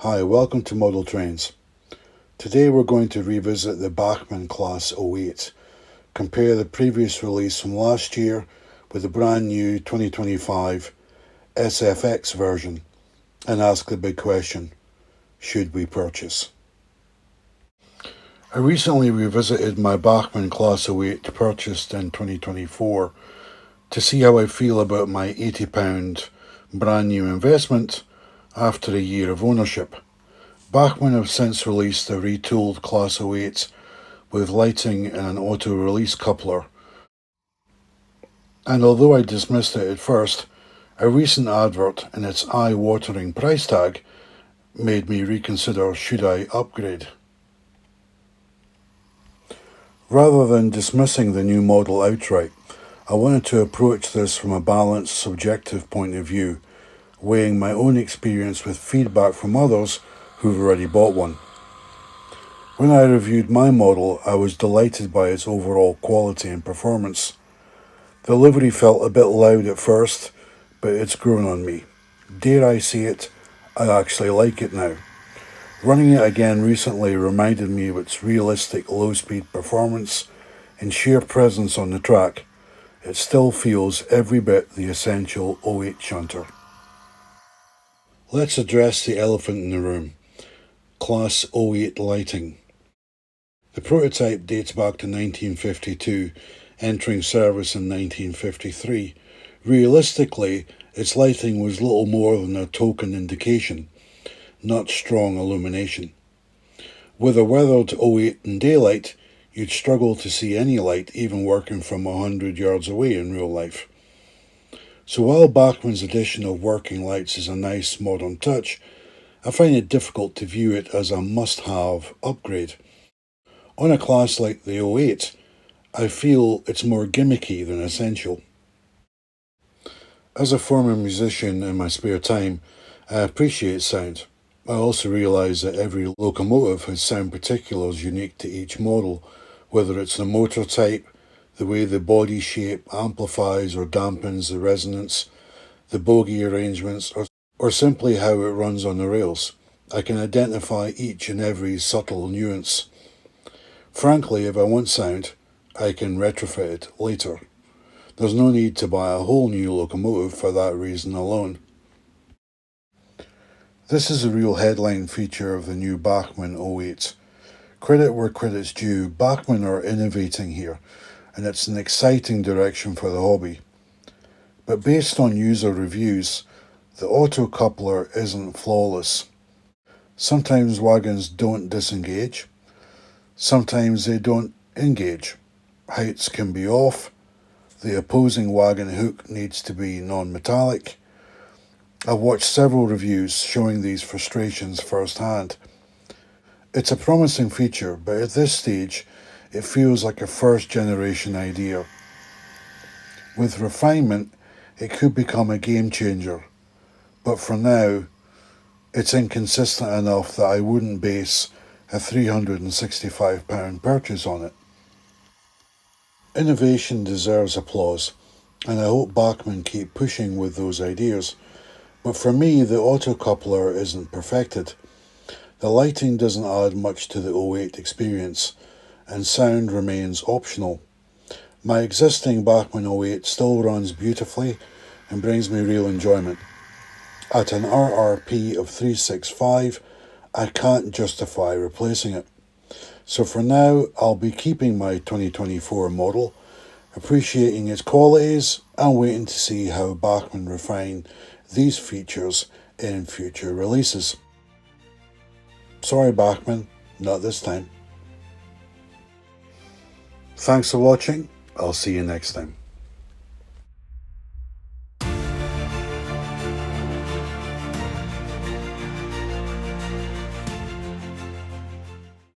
Hi, welcome to Model Trains. Today we're going to revisit the Bachmann Class 08, compare the previous release from last year with the brand new 2025 SFX version, and ask the big question, should we purchase? I recently revisited my Bachmann Class 08 purchased in 2024 to see how I feel about my £80 brand new investment after a year of ownership. Bachmann have since released a retooled Class 08 with lighting and an auto-release coupler, and although I dismissed it at first, a recent advert and its eye-watering price tag made me reconsider should I upgrade. Rather than dismissing the new model outright, I wanted to approach this from a balanced, subjective point of view, weighing my own experience with feedback from others who've already bought one. When I reviewed my model, I was delighted by its overall quality and performance. The livery felt a bit loud at first, but it's grown on me. Dare I say it, I actually like it now. Running it again recently reminded me of its realistic low-speed performance and sheer presence on the track. It still feels every bit the essential 08 shunter. Let's address the elephant in the room. Class 08 lighting. The prototype dates back to 1952, entering service in 1953. Realistically, its lighting was little more than a token indication, not strong illumination. With a weathered 08 in daylight, you'd struggle to see any light even working from 100 yards away in real life. So while Bachmann's addition of working lights is a nice modern touch, I find it difficult to view it as a must-have upgrade. On a class like the 08, I feel it's more gimmicky than essential. As a former musician in my spare time, I appreciate sound. I also realise that every locomotive has sound particulars unique to each model, whether it's the motor type, the way the body shape amplifies or dampens the resonance, the bogie arrangements, or simply how it runs on the rails. I can identify each and every subtle nuance. Frankly, if I want sound, I can retrofit it later. There's no need to buy a whole new locomotive for that reason alone. This is a real headline feature of the new Bachmann 08. Credit where credit's due, Bachmann are innovating here, and it's an exciting direction for the hobby. But based on user reviews, the auto coupler isn't flawless. Sometimes wagons don't disengage, sometimes they don't engage. Heights can be off, the opposing wagon hook needs to be non-metallic. I've watched several reviews showing these frustrations firsthand. It's a promising feature, but at this stage, it feels like a first-generation idea. With refinement, it could become a game changer, but for now, it's inconsistent enough that I wouldn't base a £365 purchase on it. Innovation deserves applause, and I hope Bachmann keep pushing with those ideas. But for me, the auto coupler isn't perfected. The lighting doesn't add much to the 08 experience, and sound remains optional. My existing Bachmann 08 still runs beautifully and brings me real enjoyment. At an RRP of $365, I can't justify replacing it. So for now, I'll be keeping my 2024 model, appreciating its qualities and waiting to see how Bachmann refine these features in future releases. Sorry Bachmann, not this time. Thanks for watching. I'll see you next time.